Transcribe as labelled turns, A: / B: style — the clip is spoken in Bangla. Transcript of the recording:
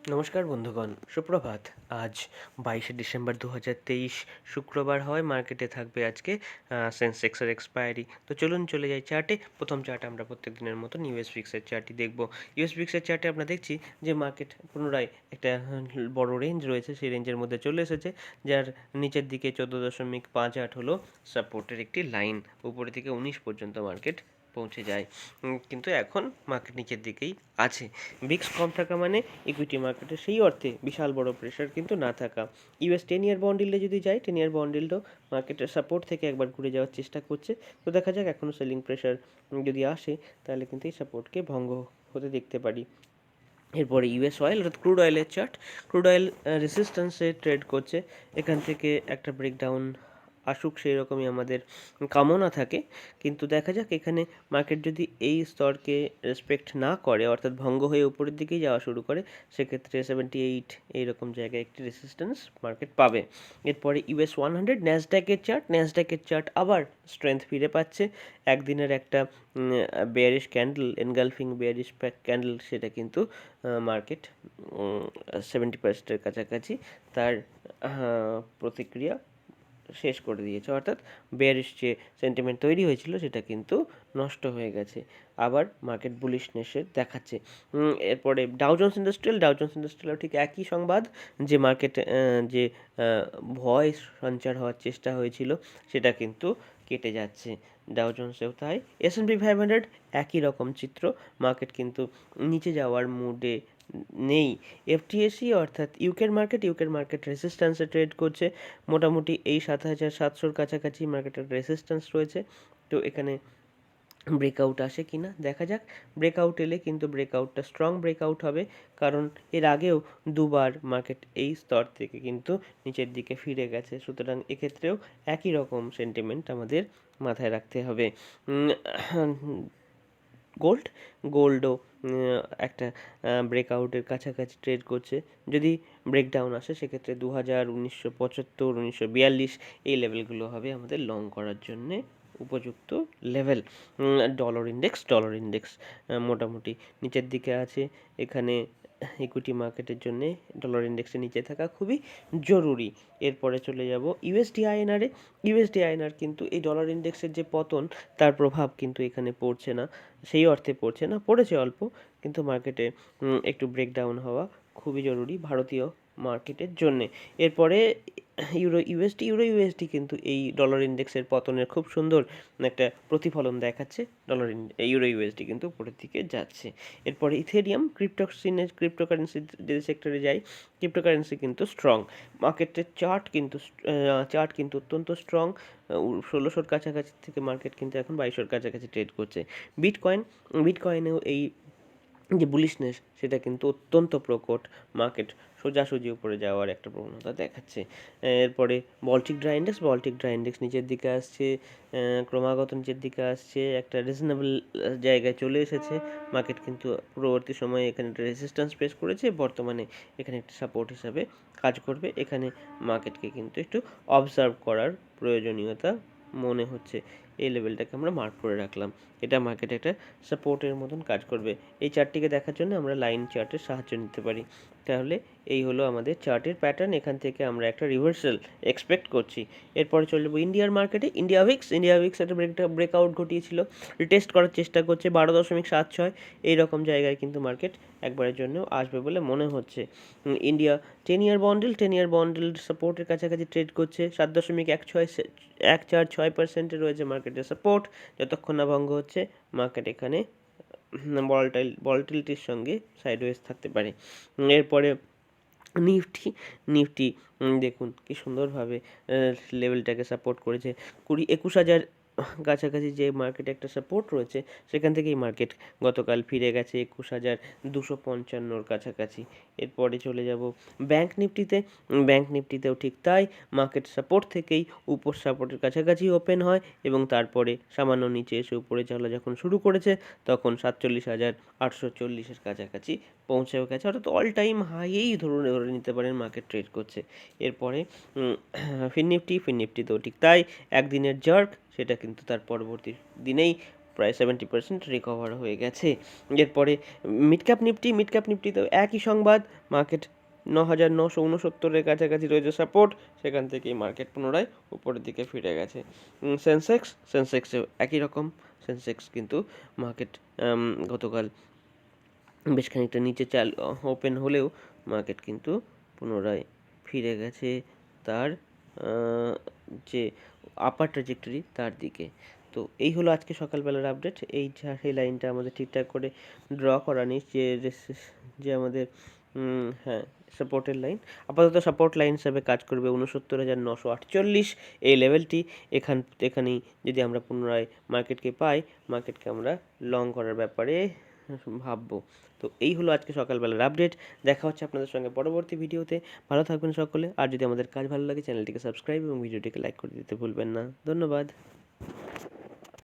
A: নমস্কার বন্ধুগণ, সুপ্রভাত। আজ 22শে ডিসেম্বর 2023 শুক্রবার হয়। মার্কেটে থাকবে আজকে সেন্সেক্সের এক্সপায়ারি। তো চলুন চলে যাই চার্টে। প্রথম চার্ট আমরা প্রত্যেক দিনের মতন ইউএস ফিক্সের চার্টই দেখব। ইউএস ফিক্সের চার্টে আমরা দেখছি যে মার্কেট পুনরায় একটা বড় রেঞ্জ রয়েছে, সেই রেঞ্জের মধ্যে চলে এসেছে, যার নিচের দিকে 14.58 হলো সাপোর্টের একটি লাইন। উপরের দিকে 19 পর্যন্ত মার্কেট পৌঁছে যায়, কিন্তু এখন মার্কেট নিচের দিকেই আছে। বিক্স কম থাকা মানে ইকুইটি মার্কেটে সেই অর্থে বিশাল বড় প্রেশার কিন্তু না থাকা। ইউএস 10 ইয়ার বন্ড ইল্ডে যদি যায়, 10 ইয়ার বন্ড ইল্ডও মার্কেটের সাপোর্ট থেকে একবার ঘুরে যাওয়ার চেষ্টা করছে। তো দেখা যাক, এখনও সেলিং প্রেশার যদি আসে তাহলে কিন্তু এই সাপোর্টকে ভঙ্গ হতে দেখতে পারি। এরপরে ইউএস অয়েল অর্থাৎ ক্রুড অয়েলের চার্ট। ক্রুড অয়েল রেসিস্ট্যান্সে ট্রেড করছে। এখান থেকে একটা ব্রেকডাউন আসুক সেই রকমই আমাদের কামনা থাকে, কিন্তু দেখা যাক এখানে মার্কেট যদি এই স্তরকে রেসপেক্ট না করে, অর্থাৎ ভঙ্গ হয়ে উপরের দিকেই যাওয়া শুরু করে, সেক্ষেত্রে 78 এইরকম জায়গায় একটি রেসিস্ট্যান্স মার্কেট পাবে। এরপরে ইউএস 100 ন্যাসড্যাকের চার্ট। ন্যাসড্যাকের চার্ট আবার স্ট্রেংথ ফিরে পাচ্ছে। একদিনের একটা bearish candle, engulfing bearish candle, সেটা কিন্তু মার্কেট 70%-এর কাছাকাছি তার প্রতিক্রিয়া শেষ করে দিয়েছে, অর্থাৎ বেয়ারিশ যে সেন্টিমেন্ট তৈরি হয়েছিল সেটা কিন্তু নষ্ট হয়ে গেছে। আবার মার্কেট বুলিশনেসের দেখাচ্ছে। এরপরে ডাউজন্স ইন্ডাস্ট্রিয়াল ঠিক একই সংবাদ, যে মার্কেট যে ভয় সঞ্চার হওয়ার চেষ্টা হয়েছিল সেটা কিন্তু কেটে যাচ্ছে। ডাউজন্সেও তাই। S&P 500 একই রকম চিত্র, মার্কেট কিন্তু নিচে যাওয়ার মুডে নেই। এফটিএসি অর্থাৎ ইউকের মার্কেট রেসিস্ট্যান্সে ট্রেড করছে। মোটামুটি এই 7700-র কাছাকাছি মার্কেটের রেসিস্ট্যান্স রয়েছে। তো এখানে ব্রেকআউট আসে কি না দেখা যাক। ব্রেকআউট এলে কিন্তু ব্রেকআউটটা স্ট্রং ব্রেকআউট হবে, কারণ এর আগেও দুবার মার্কেট এই স্তর থেকে কিন্তু নিচের দিকে ফিরে গেছে। সুতরাং এক্ষেত্রেও একই রকম সেন্টিমেন্ট আমাদের মাথায় রাখতে হবে। গোল্ডও একটা ব্রেকআউটের কাছাকাছি ট্রেড করছে। যদি ব্রেকডাউন আসে সেক্ষেত্রে 2000, 1975, 1942 এই লেভেলগুলো হবে আমাদের লং করার জন্যে উপযুক্ত লেভেল। ডলার ইন্ডেক্স মোটামুটি নিচের দিকে আছে। এখানে ইকুইটি মার্কেটের জন্য ডলার ইন্ডেক্সের নিচে থাকা খুবই জরুরি। এরপরে চলে যাব ইউএসডি আইএনআরে। ইউএসডি আইএনআর কিন্তু এই ডলার ইন্ডেক্সের যে পতন, তার প্রভাব কিন্তু এখানে পড়ছে না, সেই অর্থে পড়ছে না, পড়েছে অল্প, কিন্তু মার্কেটে একটু ব্রেকডাউন হওয়া খুবই জরুরি ভারতীয় মার্কেটের জন্যে। এরপরে ইউরো ইউএসডি কিন্তু এই ডলার ইন্ডেক্সের পতনের খুব সুন্দর একটা প্রতিফলন দেখাচ্ছে। ইউরো ইউএসডি কিন্তু উপরের দিকে যাচ্ছে। এরপরে ইথেরিয়াম, ক্রিপ্টোকারেন্সি যে সেক্টরে যাই, ক্রিপ্টোকারেন্সি কিন্তু স্ট্রং। মার্কেটের চার্ট কিন্তু অত্যন্ত স্ট্রং। 1600-র কাছাকাছি থেকে মার্কেট কিন্তু এখন 2200-র কাছাকাছি ট্রেড করছে। বিটকয়েনেও এই যে বুলিশনেস সেটা কিন্তু অত্যন্ত প্রকট। মার্কেট সোজাসুজি উপরে যাওয়ার একটা প্রবণতা দেখাচ্ছে। এরপরে বল্টিক ড্রাই ইন্ডেক্স নিচের দিকে আসছে, ক্রমাগত নিচের দিকে আসছে, একটা রিজনেবল জায়গায় চলে এসেছে। মার্কেট কিন্তু পূর্ববর্তী সময়ে এখানে একটা রেজিস্ট্যান্স ফেস করেছে, বর্তমানে এখানে একটা সাপোর্ট হিসাবে কাজ করবে। এখানে মার্কেটকে কিন্তু একটু অবজার্ভ করার প্রয়োজনীয়তা মনে হচ্ছে। এই লেভেলটাকে আমরা মার্ক করে রাখলাম, এটা মার্কেটে একটা সাপোর্টের মতন কাজ করবে। এই চার্টটিকে দেখার জন্য আমরা লাইন চার্টের সাহায্য নিতে পারি। তাহলে এই হলো আমাদের চার্টের প্যাটার্ন। এখান থেকে আমরা একটা রিভার্সাল এক্সপেক্ট করছি। এরপরে চলে যাবো ইন্ডিয়ার মার্কেটে। ইন্ডিয়া উইক্স একটা ব্রেকআউট ঘটিয়েছিল, রিটেস্ট করার চেষ্টা করছে 12.76 এইরকম জায়গায়, কিন্তু মার্কেট একবারের জন্য আসবে বলে মনে হচ্ছে। ইন্ডিয়া 10 ইয়ার বন্ডেল সাপোর্টের কাছাকাছি ট্রেড করছে। 7.14% রয়েছে মার্কেটের সাপোর্ট। যতক্ষণ না ভঙ্গ হচ্ছে মার্কেট এখানে ভলাটিলিটির সঙ্গে সাইডওয়েজ থাকতে পারে। এরপরে নিফটি দেখুন কি সুন্দরভাবে লেভেলটাকে সাপোর্ট করেছে। 21,000 কাছাকাছি যে মার্কেটে একটা সাপোর্ট রয়েছে, সেখান থেকেই মার্কেট গতকাল ফিরে গেছে 21,255-র কাছাকাছি। এরপরে চলে যাব ব্যাংক নিফটিতেও ঠিক তাই। মার্কেট সাপোর্ট থেকেই উপর সাপোর্টের কাছাকাছি ওপেন হয়, এবং তারপরে সামান্য নিচে এসে উপরে চলা যখন শুরু করেছে, তখন 47,840-এর কাছাকাছি পৌঁছেও গেছে, অর্থাৎ অল টাইম হাইয়েই ধরে নিতে পারেন মার্কেট ট্রেড করছে। এরপরে ফিননিফটিতেও ঠিক তাই। একদিনের জার্ক, সেটা কিন্তু তার পরবর্তী দিনেই প্রায় 70% রিকভার হয়ে গেছে। এরপরে মিড ক্যাপ নিফটিতেও একই সংবাদ, মার্কেট 9,969-এর কাছাকাছি রয়েছে সাপোর্ট, সেখান থেকেই মার্কেট পুনরায় উপরের দিকে ফিরে গেছে। সেন্সেক্সেও একই রকম, সেন্সেক্স কিন্তু মার্কেট গতকাল বেশ খানিকটা নিচে ওপেন হলেও মার্কেট কিন্তু পুনরায় ফিরে গেছে তার যে আপার ট্র্যাজেক্টরি তার দিকে। তো এই হলো আজকে সকালবেলার আপডেট। এই লাইনটা আমাদের ঠিকঠাক করে ড্র করা নেই, যে আমাদের হ্যাঁ সাপোর্টের লাইন, আপাতত সাপোর্ট লাইন হিসাবে কাজ করবে 69,948 এই লেভেলটি। এখানেই যদি আমরা পুনরায় মার্কেটকে পাই, মার্কেটকে আমরা লং করার ব্যাপারে ভাববো। তো এই হলো আজকে সকালবেলার আপডেট। দেখা হচ্ছে আপনাদের সঙ্গে পরবর্তী ভিডিওতে। ভালো থাকবেন সকলে। আর যদি আমাদের কাজ ভালো লাগে, চ্যানেলটিকে সাবস্ক্রাইব এবং ভিডিওটিকে লাইক করে দিতে ভুলবেন না। ধন্যবাদ।